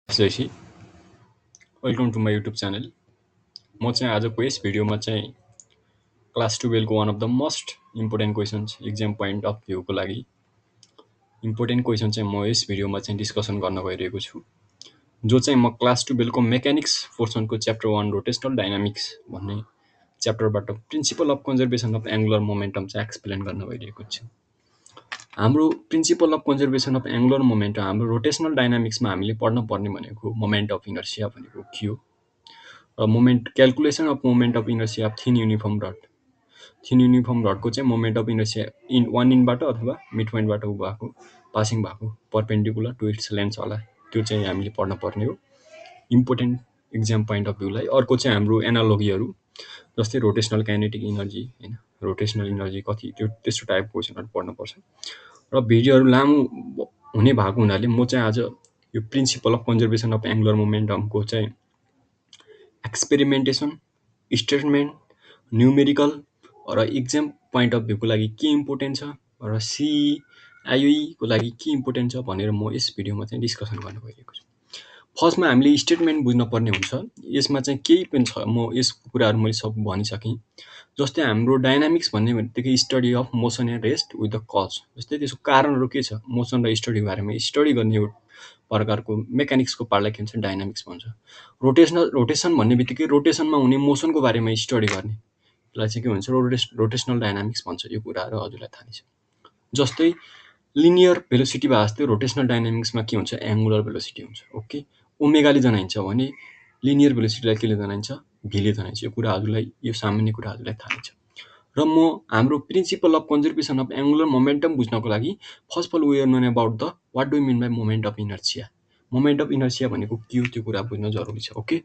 जैसी welcome to my YouTube channel. म चाहिँ आजको यस भिडियोमा चाहिँ क्लास 12को one of the most important questions exam point of भ्यूको लागि इम्पोर्टेन्ट क्वेसन चाहिँ म यस भिडियोमा चाहिँ डिस्कसन गर्न गइरहेको छु, जो चाहिँ म क्लास 12को मेकानिक्स पोर्सनको च्याप्टर 1 रोटेसनल डाइनामिक्स भन्ने च्याप्टरबाट principle of conservation of angular momentum चाहिँ एक्सप्लेन गर्न गइरहेको छु। हाम्रो principle of conservation of angular momentum हाम्रो रोटेसनल डाइनामिक्समा हामीले पढ्न पर्ने भनेको मोमेन्ट अफ इनर्सिया भनेको के हो, moment calculation of moment of inertia of thin uniform रडको चाहिँ मोमेन्ट अफ इनर्सिया वान इनबाट अथवा मिड पोइन्टबाट भएको पासिङ भएको परपेन्डिकुलर टु इट्स लेन्थ होला, त्यो चाहिँ हामीले पढ्न पर्ने हो इम्पोर्टेन्ट इक्जाम पोइन्ट अफ भ्यूलाई। अर्को चाहिँ हाम्रो एनालोगीहरू जस्तै रोटेसनल काइनेटिक इनर्जी होइन, रोटेसनल इनर्जी कति, त्यो त्यस्तो टाइपको क्वेसनहरू पढ्नुपर्छ। र भिडियोहरू लामो हुने भएको हुनाले म चाहिँ आज यो principle of conservation of angular मोमेन्टमको चाहिँ एक्सपेरिमेन्टेसन, स्टेटमेन्ट, न्युमेरिकल र इक्जाम पोइन्ट अफ भ्यूको लागि के इम्पोर्टेन्ट छ र आइओईको लागि के इम्पोर्टेन्ट छ भनेर म यस भिडियोमा चाहिँ डिस्कसन गर्न गइरहेको छु। फर्स्टमा हामीले स्टेटमेन्ट बुझ्नुपर्ने हुन्छ। यसमा चाहिँ केही पनि छ, म यस कुराहरू मैले सब भनिसकेँ। जस्तै हाम्रो डाइनामिक्स भन्ने बित्तिकै study of motion and rest with the cause, जस्तै त्यसको कारणहरू के छ, मोसन र स्टडी बारेमा स्टडी गर्ने एउटा प्रकारको मेकानिक्सको पार्टलाई के भन्छ, डाइनामिक्स भन्छ। रोटेसन भन्ने बित्तिकै रोटेसनमा हुने मोसनको बारेमा स्टडी गर्ने त्यसलाई चाहिँ के भन्छ, रोटेसनल डाइनामिक्स भन्छ। यो कुराहरू हजुरलाई थाहा छ। जस्तै लिनियर भेलोसिटी भए जस्तै रोटेसनल डाइनामिक्समा के हुन्छ, एङ्गुलर भेलोसिटी हुन्छ। ओके, ओमेगाले जनाइन्छ भने लिनियर भेलोसिटीलाई केले जनाइन्छ, भीले जनाइन्छ। यो कुरा हजुरलाई, यो सामान्य कुरा हजुरलाई थाहा छ। र म हाम्रो principle of conservation of angular momentum बुझ्नको लागि first of all we are known about the what do mean by moment of inertia. Moment of inertia भनेको के हो, त्यो कुरा बुझ्न जरुरी छ। ओके,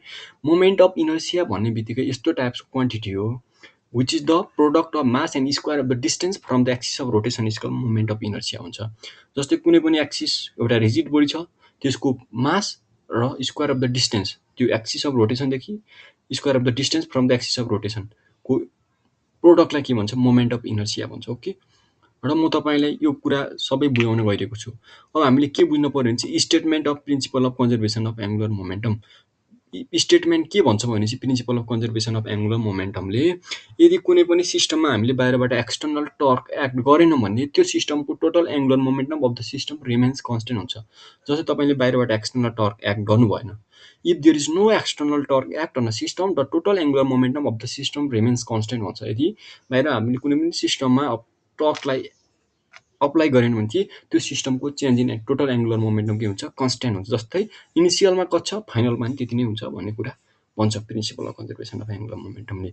मोमेन्ट अफ इनर्सिया भन्ने बित्तिकै यस्तो टाइप्सको क्वान्टिटी हो which is the product of mass and square of the distance from the axis of rotation is called moment of inertia हुन्छ। जस्तै कुनै पनि एक्सिस एउटा रिजिड बडी छ, त्यसको मास र स्क्वायर अफ द डिस्टेन्स, त्यो एक्सिस अफ रोटेसनदेखि square of the distance from the axis of रोटेसनको प्रोडक्टलाई के भन्छ, मोमेन्ट अफ इनर्सिया भन्छ। ओके, र म तपाईँलाई यो कुरा सबै बुझाउन गइरहेको छु। अब हामीले के बुझ्न पर्यो भने चाहिँ statement of principle of conservation of angular momentum. Statement के भन्छ भनेपछि principle of conservation of angular मोमेन्टमले यदि कुनै पनि सिस्टममा हामीले बाहिरबाट एक्सटर्नल टर्क एक्ट गरेनौँ भने त्यो सिस्टमको total angular momentum of the system remains constant हुन्छ। जस्तै तपाईँले बाहिरबाट एक्सटर्नल टर्क एक्ट गर्नु भएन, if there is no external torque act on a system the total angular momentum of the system remains constant हुन्छ। यदि बाहिर हामीले कुनै पनि सिस्टममा टर्कलाई अप्लाई गरेन भने चाहिँ त्यो सिस्टमको change in total angular momentum के हुन्छ, कन्स्टेन्ट हुन्छ। जस्तै इनिसियलमा कति छ, फाइनलमा पनि त्यति नै हुन्छ भन्ने कुरा भन्छ principle of conservation of angular मोमेन्टमले।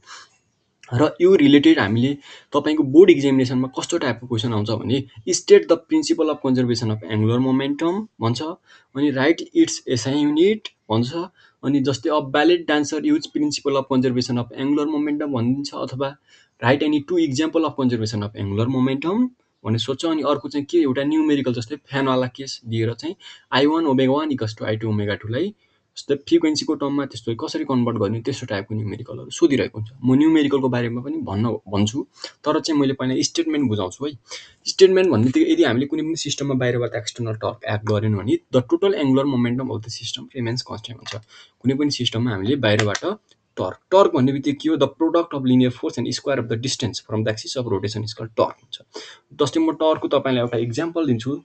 र यो रिलेटेड हामीले तपाईँको बोर्ड इक्जामिनेसनमा कस्तो टाइपको क्वेसन आउँछ भने state the principle of conservation of angular momentum भन्छ, अनि राइट इट्स एसआई युनिट भन्छ, अनि जस्तै a valid dancer use principal of conservation of angular momentum भनिदिन्छ, अथवा right any two example of conservation of angular momentum भन्ने सोध्छ। अनि अर्को चाहिँ के, एउटा न्युमेरिकल जस्तै फ्यानवाला केस दिएर चाहिँ I1 omega 1 equals to I2 omega 2 लाई जस्तै फ्रिक्वेन्सीको टर्ममा त्यस्तो कसरी कन्भर्ट गर्ने, त्यस्तो टाइपको न्युमेरिकलहरू सोधिरहेको हुन्छ। म न्युमेरिकलको बारेमा पनि भन्छु, तर चाहिँ मैले पहिला स्टेटमेन्ट बुझाउँछु है। स्टेटमेन्ट भन्ने बित्तिकै यदि हामीले कुनै पनि सिस्टममा बाहिरबाट एक्सटर्नल टर्क एक्ट गरेन भने the total angular momentum of the system remains constant हुन्छ। कुनै पनि सिस्टममा हामीले बाहिरबाट टर्क भन्ने बित्तिकै के हो, the product of linear force and square of the distance from the axis of rotation is called torque हुन्छ। जस्तै म टर्कको तपाईँलाई एउटा इक्जाम्पल दिन्छु,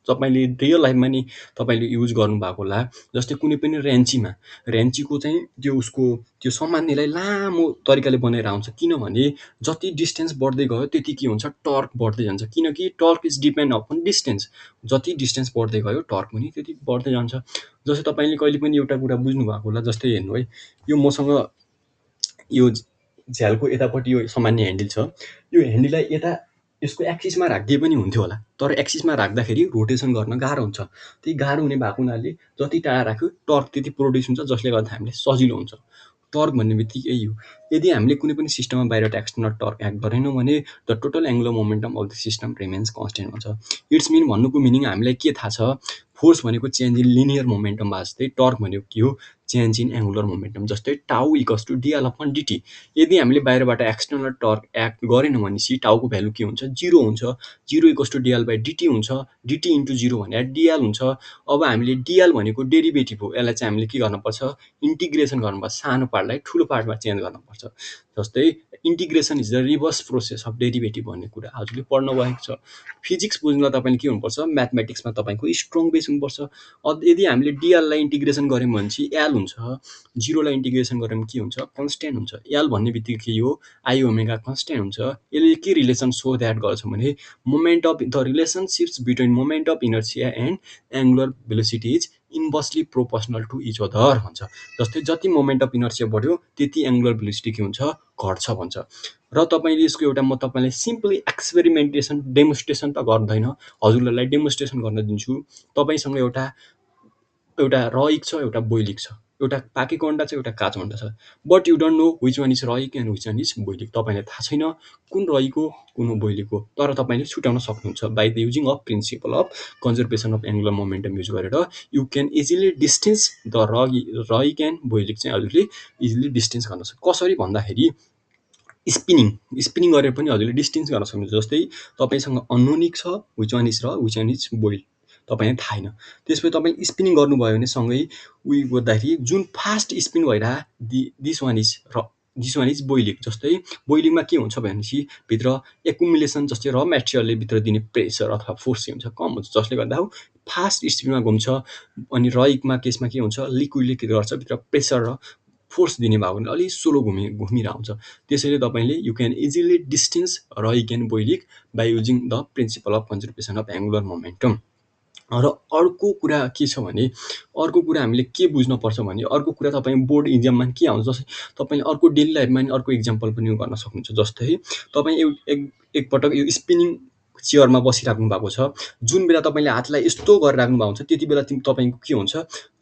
तपाईँले रियल लाइफमा नि तपाईँले युज गर्नुभएको होला। जस्तै कुनै पनि रेन्चीको चाहिँ त्यो समान्नेलाई लामो तरिकाले बनाएर आउँछ, किनभने जति डिस्टेन्स बढ्दै गयो त्यति के हुन्छ, टर्क बढ्दै जान्छ, किनकि torque is depend upon distance. जति डिस्टेन्स बढ्दै गयो टर्क पनि त्यति बढ्दै जान्छ। जस्तै तपाईँले कहिले पनि एउटा कुरा बुझ्नु भएको होला, जस्तै हेर्नु है, यो मसँग यो झ्यालको यतापट्टि यो सामान्य ह्यान्डल छ, यो ह्यान्डललाई यता यसको एक्सिसमा राखिदिए पनि हुन्थ्यो होला, तर एक्सिसमा राख्दाखेरि रोटेसन गर्न गाह्रो हुन्छ। त्यही गाह्रो हुने भएको हुनाले जति टाढा राख्यो टर्क त्यति प्रोड्युस हुन्छ, जसले गर्दा हामीले सजिलो हुन्छ। टर्क भन्ने बित्तिकै यही हो। यदि हामीले कुनै पनि सिस्टममा बाहिरबाट एक्सटर्नल टर्क एक्ट गरेनौँ भने the total angular momentum of the system remains constant हुन्छ। इट्स मिन भन्नुको मिनिङ हामीलाई के थाहा छ, फोर्स भनेको चेन्ज इन लिनियर मोमेन्टम भए जस्तै टर्क भनेको के हो चेन्ज इन एङ्गुलर मोमेन्टम जस्तै tau equals to dL upon dt. यदि हामीले बाहिरबाट एक्सटर्नल टर्क एक्ट गरेनौँ भनेपछि टाउको भ्यालु के हुन्छ जिरो हुन्छ। Zero equals to dL by dt हुन्छ। डिटी इन्टु जिरो भने डिएल हुन्छ। अब हामीले डिएल भनेको डेरिभेटिभ हो, यसलाई चाहिँ हामीले के गर्नुपर्छ इन्टिग्रेसन गर्नुपर्छ, सानो पार्टलाई ठुलो पार्टमा चेन्ज गर्नुपर्छ। जस्तै integration is the reverse process of derivative भन्ने कुरा हजुरले पढ्नु भएको छ। फिजिक्स बुझ्न तपाईँले के हुनुपर्छ म्याथमेटिक्समा तपाईँको स्ट्रङ बेस हुनुपर्छ। यदि हामीले डिएललाई इन्टिग्रेसन गऱ्यौँ भने चाहिँ एल हुन्छ, जिरोलाई इन्टिग्रेसन गऱ्यौँ भने के हुन्छ कन्सट्यान्ट हुन्छ। एल भन्ने बित्तिकै के हो आई ओमेगा कन्सट्यान्ट हुन्छ। यसले के रिलेसन सो द्याट गर्छ भने moment of the relationships between moment of inertia and angular velocity is inversely proportional to each other भन्छ। जस्तै जति मोमेन्ट अफ इनर्सिया बढ्यो त्यति एङ्गुलर भेलोसिटी के हुन्छ घट्छ भन्छ। र तपाईँले यसको एउटा म तपाईँलाई सिम्पली एक्सपेरिमेन्टेसन डेमोन्स्ट्रेसन त गर्दैन, हजुरहरूलाई डेमोन्स्ट्रेसन गर्न दिन्छु। तपाईँसँग एउटा रइक छ, एउटा बोइलिक छ, एउटा पाकेको अन्डा छ, एउटा काँचो अन्डा छ। But you don't know which one is raw egg and which one is boiled egg. तपाईँलाई थाहा छैन कुन रइक हो कुन हो बोइलिक हो, तर तपाईँले छुट्याउन सक्नुहुन्छ by the using of principle of conservation of angular momentum use गरेर you can easily distance the raw egg and boiled egg चाहिँ हजुरले इजिली डिस्टेन्स गर्न सक्छ। कसरी भन्दाखेरि स्पिनिङ गरेर पनि हजुरले डिस्टेन्स गर्न सक्नुहुन्छ। जस्तै तपाईँसँग अनोनिक छ विच वान इज र विच वान इज बोइल तपाईँलाई थाहा छैन, त्यसपछि तपाईँ स्पिनिङ गर्नुभयो भने सँगै उयो गर्दाखेरि जुन फास्ट स्पिन भइरह दिस वान इज बोइलिङ। जस्तै बोइलिङमा के हुन्छ भनेपछि भित्र एकुमुलेसन जस्तै र मेटेरियलले भित्र दिने प्रेसर अथवा फोर्स हुन्छ कम हुन्छ, जसले गर्दा फास्ट स्पिडमा घुम्छ। अनि रइकमा केसमा के हुन्छ लिक्विडले के गर्छ भित्र प्रेसर र फोर्स दिने भयो भने अलिक स्लो घुमिरहेको हुन्छ। त्यसैले तपाईँले you can easily distance raw egg and boiled egg by using the principle of conservation of angular momentum. र अर्को कुरा के छ भने अर्को कुरा हामीले के बुझ्नुपर्छ भने अर्को कुरा तपाईँ बोर्ड इक्जाममा के आउँछ जस्तै तपाईँले अर्को डेली लाइफमा नि अर्को इक्जाम्पल पनि गर्न सक्नुहुन्छ। जस्तै तपाईँ एकपटक यो स्पिनिङ चेयरमा बसिराख्नु भएको छ, जुन बेला तपाईँले हातलाई यस्तो गरिराख्नु भएको हुन्छ त्यति बेला तपाईँको के हुन्छ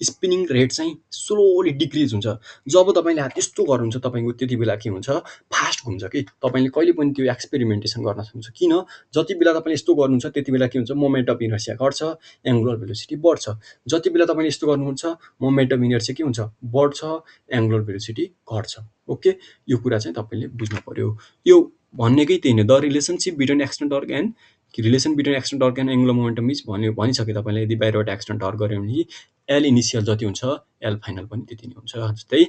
स्पिनिङ रेट चाहिँ स्लोली डिक्रिज हुन्छ। जब तपाईँले हात यस्तो गर्नुहुन्छ तपाईँको त्यति बेला के हुन्छ फास्ट घुम्छ कि। तपाईँले कहिले पनि त्यो एक्सपेरिमेन्टेसन गर्न सक्नुहुन्छ। किन जति बेला तपाईँले यस्तो गर्नुहुन्छ त्यति बेला के हुन्छ मोमेन्ट अफ इनर्सिया घट्छ, एङ्गुलर भेलोसिटी बढ्छ। जति बेला तपाईँले यस्तो गर्नुहुन्छ मोमेन्ट अफ इनर्सिया के हुन्छ बढ्छ, एङ्गुलर भेलोसिटी घट्छ। ओके, यो कुरा चाहिँ तपाईँले बुझ्नु पर्यो। यो भन्नेकै त्यही नै the relationship between external torque and relation between external torque and angular momentum is भनिसकेँ तपाईँलाई। यदि बाहिरबाट एक्सटर्नल टर्क गऱ्यो भने एल इनिसियल जति हुन्छ एल फाइनल पनि त्यति नै हुन्छ। जस्तै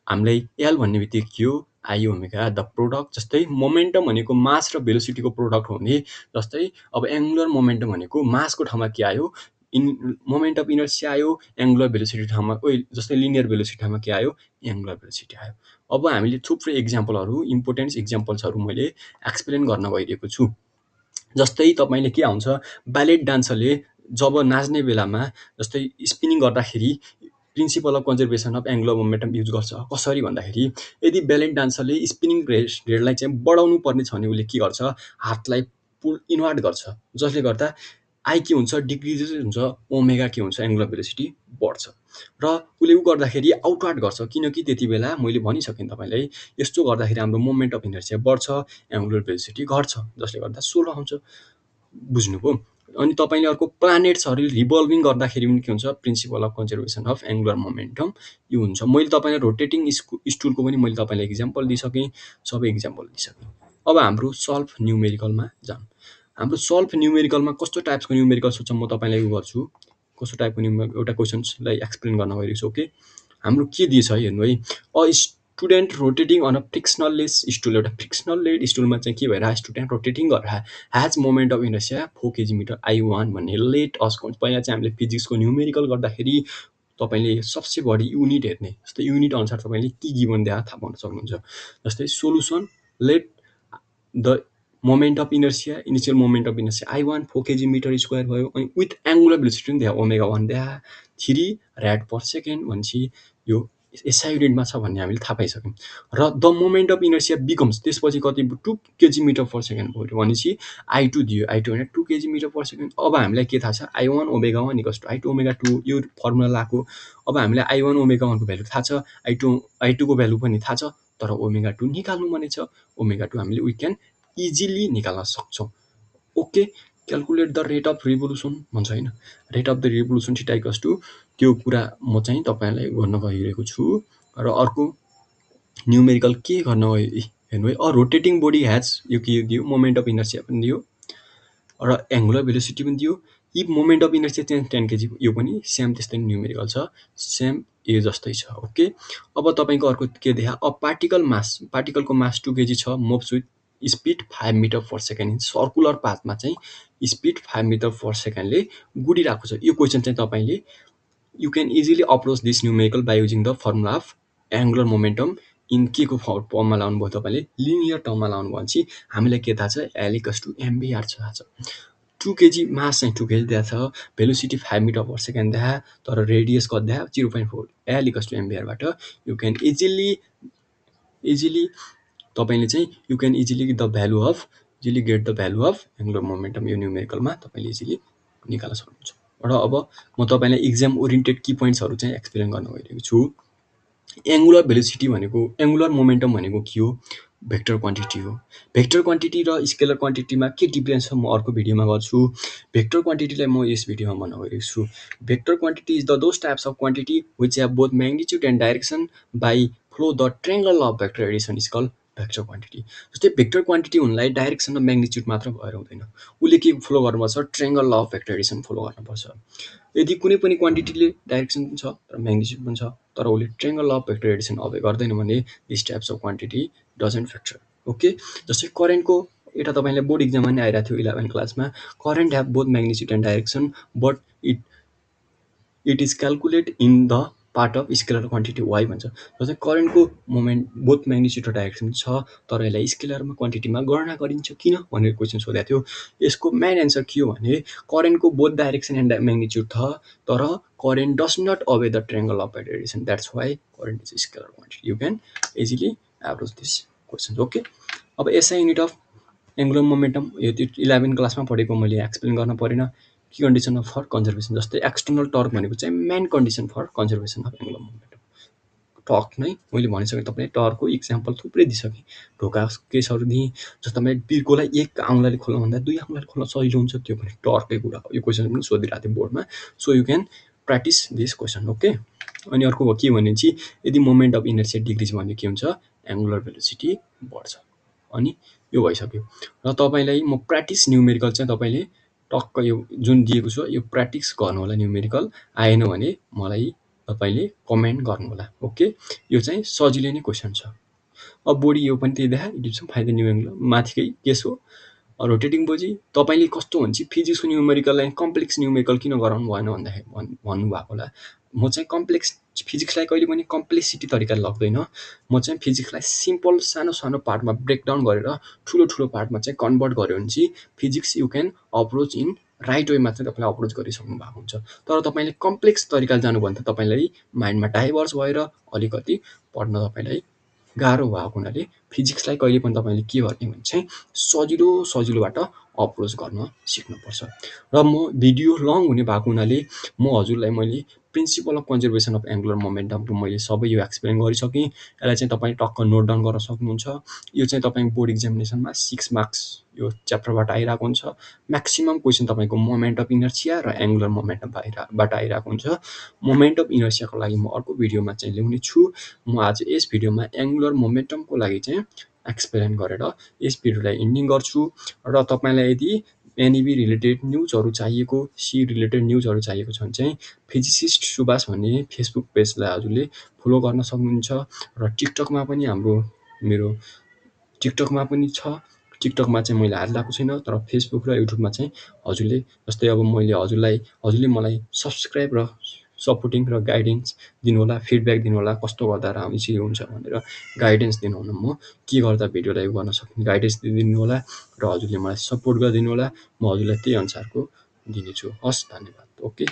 हामीलाई एल भन्ने बित्तिकै के हो आई ओमेगा द प्रोडक्ट। जस्तै मोमेन्टम भनेको मास र भेलोसिटीको प्रोडक्ट हो भने जस्तै अब एङ्गुलर मोमेन्टम भनेको मासको ठाउँमा के आयो मोमेन्ट अफ इनर्सिया आयो, एङ्गुलर भेलोसिटी ठाउँमा जस्तै लिनियर भेलोसिटी ठाउँमा के आयो एङ्गुलर भेलोसिटी आयो। अब हामीले थुप्रै इक्जाम्पलहरू इम्पोर्टेन्ट इक्जाम्पल्सहरू मैले एक्सप्लेन गर्न गइरहेको छु। जस्तै तपाईँले के आउँछ ब्यालेट डान्सरले जब नाच्ने बेलामा जस्तै स्पिनिङ गर्दाखेरि principal of conservation of angular momentum use गर्छ। कसरी भन्दाखेरि यदि ब्यालेट डान्सरले स्पिनिङ रेटलाई चाहिँ बढाउनु पर्ने छ भने उसले के गर्छ हातलाई पुल इनवर्ट गर्छ, जसले गर्दा आई के हुन्छ डिक्रिज हुन्छ, ओमेगा के हुन्छ एङ्गुलर भेलोसिटी बढ्छ। र उसले गर्दाखेरि आउटवर्ड गर्छ, किनकि त्यति बेला मैले भनिसकेँ तपाईँलाई यस्तो गर्दाखेरि हाम्रो मोमेन्ट अफ इनर्सिया बढ्छ, एङ्गुलर भेलोसिटी घट्छ, जसले गर्दा सोलो आउँछ। बुझ्नुभयो। अनि तपाईँले अर्को प्लानेट्सहरू रिभल्भिङ गर्दाखेरि पनि के हुन्छ principal of conservation of angular momentum यो हुन्छ। मैले तपाईँलाई रोटेटिङ स्टुलको पनि मैले तपाईँलाई इक्जाम्पल दिइसकेँ, सबै इक्जाम्पल दिइसकेँ। अब हाम्रो सल्भ न्युमेरिकलमा जाऊँ। हाम्रो सल्भ न्युमेरिकलमा कस्तो टाइप्सको न्युमेरिकल सोध्छ म तपाईँलाई गर्छु, कस्तो टाइपको एउटा क्वेसन्सलाई एक्सप्लेन गर्न गइरहेको छु। ओके, हाम्रो के दिएछ हेर्नु है, student rotating on a frictionless stool. एउटा फ्रिक्सनल स्टुलमा चाहिँ के भइरहेको स्टुडेन्ट रोटेटिङ गरेर has moment of inertia 4 kg I1 भन्ने लेट अस्को। पहिला चाहिँ हामीले फिजिक्सको न्युमेरिकल गर्दाखेरि तपाईँले सबसे बढी युनिट हेर्ने, जस्तै युनिट अनुसार तपाईँले के गिभन दिएर थाहा पाउन सक्नुहुन्छ। जस्तै solution let the moment of inertia initial moment of inertia I1 4 kg² भयो। अनि विथ एङ्गुलर भेलोसिटी पनि दिए ओमेगा 1 दिए 3 रेड पर सेकेन्ड भनेपछि यो एसआई युनिटमा छ भन्ने हामीले थाहा पाइसक्यौँ। र the moment of inertia becomes त्यसपछि कति 2 kg/s भयो भनेपछि I2 दियो, I2 भने 2 kg/s। अब हामीलाई के थाहा छ I1 omega 1 equals to I2 omega 2 यो फर्मुला लगाएको। अब हामीलाई I1 ओमेगा 1 को भ्यालु थाहा छ, I2 को भ्यालु पनि थाहा छ, तर ओमेगा 2 निकाल्नु भनेछ। ओमेगा 2 हामीले वी क्यान इजिली निकाल्न सक्छौँ। Okay, calculate the rate of revolution भन्छ होइन, rate of the revolution theta equals to त्यो कुरा म चाहिँ तपाईँलाई गर्न गइरहेको छु। र अर्को न्युमेरिकल के गर्न हेर्नु है, रोटेटिङ बडी ह्याज यो के दियो, मोमेन्ट अफ इनर्सिया पनि दियो र एङ्गुलर भेलोसिटी पनि दियो। यी मोमेन्ट अफ इनर्सिया 10 kg, यो पनि सेम त्यस्तै न्युमेरिकल छ, सेम ए जस्तै छ। ओके, अब तपाईँको अर्को के देखा, पार्टिकलको मास 2 kg छ, moves with speed 5 metre per second in circular पाथमा चाहिँ स्पिड 5 मिटर पर सेकेन्डले गुडिरहेको छ। यो क्वेसन चाहिँ तपाईँले you can easily approach this numerical by using the formula of angular momentum in के को फर्ममा लाउनुभयो, तपाईँले लिनियर टर्ममा लाउनुभयो भने चाहिँ हामीलाई के थाहा छ, एल इक्वल्स टु एमभीआर थाहा छ। 2 kg मास चाहिँ 2 kg दिएको छ, भेलोसिटी 5 मिटर पर सेकेन्ड देखा, तर रेडियस कति देखा 0.4, एल इक्वल्स टु एमभीआरबाट यु क्यान इजिली तपाईँले चाहिँ you can easily get the value of angular momentum. यो न्युमेरिकलमा तपाईँले इजिली निकाल्न सक्नुहुन्छ। र अब म तपाईँलाई इक्जाम ओरिएन्टेड की पोइन्ट्सहरू चाहिँ एक्सप्लेन गर्न गइरहेको छु। एङ्गुलर भेलोसिटी भनेको, एङ्गुलर मोमेन्टम भनेको के हो, भेक्टर क्वान्टिटी हो। भेक्टर क्वान्टिटी र स्केलर क्वान्टिटीमा के डिफरेन्स छ म अर्को भिडियोमा गर्छु। भेक्टर क्वान्टिटीलाई म यस भिडियोमा भन्न गइरहेको छु। Vector quantity is the those types of quantity which have both magnitude and direction by follow the triangle of vector addition is called vector quantity. जस्तै भेक्टर क्वान्टिटी हुनलाई डाइरेक्सन र म्याग्निट्युड मात्र भएर हुँदैन, उसले के फ्लो गर्नुपर्छ, triangle of vector addition follow गर्नुपर्छ। यदि कुनै पनि क्वान्टिटीले डाइरेक्सन पनि छ तर म्याग्निट्युड पनि छ, तर उसले ट्रायङ्गल अफ भेक्टर एडिसन अभे गर्दैन भने this types of quantity doesn't factor. Okay, जस्तै करेन्टको एउटा तपाईँले बोर्ड इक्जाममा नि आइरहेको थियो 11 क्लासमा, current have both magnitude and direction but it is calculate in the part of scalar quantity why भन्छ। जस्तै करेन्टको मोमेन्ट बोथ म्याग्निट्युड र डाइरेक्सन छ, तर यसलाई स्केलरमा क्वान्टिटीमा गणना गरिन्छ किन भनेर क्वेसन सोधेको थियो। यसको मेन एन्सर के हो भने, करेन्टको बोथ डाइरेक्सन एन्ड म्याग्निट्युड छ, तर current does not obey the triangle of vector addition, that's why current is scalar quantity. You can easily approach this question. Okay, अब SI unit of angular momentum, यो 11 क्लासमा पढेको, मैले explain गर्न परेन। Key condition of for conservation, जस्तै external torque भनेको चाहिँ main condition for conservation of angular momentum. Torque नै मैले भनिसकेँ, तपाईँले टर्कको इक्जाम्पल थुप्रै दिइसकेँ, ढोका केसहरू दिएँ। जस्तो तपाईँ बिर्कोलाई एक आउँलाले खोल्न भन्दा 2 आउँलाले खोल्न सजिलो हुन्छ, त्यो पनि टर्कै कुरा हो। यो क्वेसन पनि सोधिरहेको थियो बोर्डमा, so you can practice this question. Okay, अनि अर्को के भने चाहिँ, यदि मोमेन्ट अफ इनर्सिया डिक्रिज भने के हुन्छ, एङ्गुलर भेलोसिटी बढ्छ। अनि यो भइसक्यो। र तपाईँलाई म प्र्याक्टिस न्युमेरिकल चाहिँ तपाईँले टक्क यो जुन दिएको छ यो प्र्याक्टिस गर्नु होला। न्युमेरिकल आएन भने मलाई तपाईँले कमेन्ट गर्नु होला। ओके, यो चाहिँ सजिलै नै क्वेसन छ। अब बोडी यो पनि त्यही देखा, इट इज फाइदा न्युमेरिकल माथिकै केस हो। रोटेटिङ बोडी तपाईँले कस्तो हुन्छ, फिजिक्सको न्युमेरिकललाई कम्प्लेक्स न्युमेरिकल किन गराउनु भएन भन्दाखेरि भन्नुभएको होला। म चाहिँ कम्प्लेक्स फिजिक्सलाई कहिले पनि कम्प्लेक्सिटी तरिकाले लग्दैन, म चाहिँ फिजिक्सलाई सिम्पल सानो सानो पार्टमा ब्रेकडाउन गरेर ठुलो ठुलो पार्टमा चाहिँ कन्भर्ट गऱ्यो भने चाहिँ physics you can approach in right वेमा चाहिँ तपाईँले अप्रोच गरिसक्नु भएको हुन्छ। तर तपाईँले कम्प्लेक्स तरिकाले जानु भने त तपाईँलाई माइन्डमा डाइभर्स भएर अलिकति पढ्न तपाईँलाई गाह्रो भएको हुनाले फिजिक्सलाई कहिले पनि तपाईँले के गर्ने भने चाहिँ सजिलोबाट अप्रोच गर्न सिक्नुपर्छ। र म भिडियो लङ हुने भएको हुनाले म हजुरलाई मैले principle of conservation of angular मोमेन्टमको मैले सबै यो एक्सप्लेन गरिसकेँ। यसलाई चाहिँ तपाईँ टक्क नोट डाउन गर्न सक्नुहुन्छ। यो चाहिँ तपाईँको बोर्ड इक्जामिनेसनमा 6 मार्क्स यो च्याप्टरबाट आइरहेको हुन्छ। म्याक्सिमम क्वेसन तपाईँको मोमेन्ट अफ इनर्सिया र एङ्गुलर मोमेन्टमबाट आइरहेको हुन्छ। मोमेन्ट अफ इनर्सियाको लागि म अर्को भिडियोमा चाहिँ ल्याउने छु। म आज यस भिडियोमा एङ्गुलर मोमेन्टमको लागि चाहिँ एक्सप्लेन गरेर यस भिडियोलाई इन्डिङ गर्छु। र तपाईँलाई यदि एनइबी रिलेटेड न्युजहरू चाहिएको, सी रिलेटेड न्युजहरू चाहिएको छ भने चाहिँ फिजिसिस्ट सुभाष भन्ने फेसबुक पेजलाई हजुरले फलो गर्न सक्नुहुन्छ। र टिकटकमा पनि मेरो टिकटकमा पनि छ। टिकटकमा चाहिँ मैले हालिरहेको छैन, तर फेसबुक र युट्युबमा चाहिँ हजुरले, जस्तै अब मैले हजुरले मलाई सब्सक्राइब र सपोर्टिङ र गाइडेन्स दिनुहोला, फिडब्याक दिनुहोला, कस्तो गर्दा राम्रै हुन्छ भनेर गाइडेन्स दिनुहुन, म के गर्दा भिडियोलाई गर्न सक्ने गाइडेन्स दिनुहोला र हजुरले मलाई सपोर्ट गरिदिनु होला। म हजुरलाई त्यही अनुसारको दिनेछु। हस्, धन्यवाद। ओके।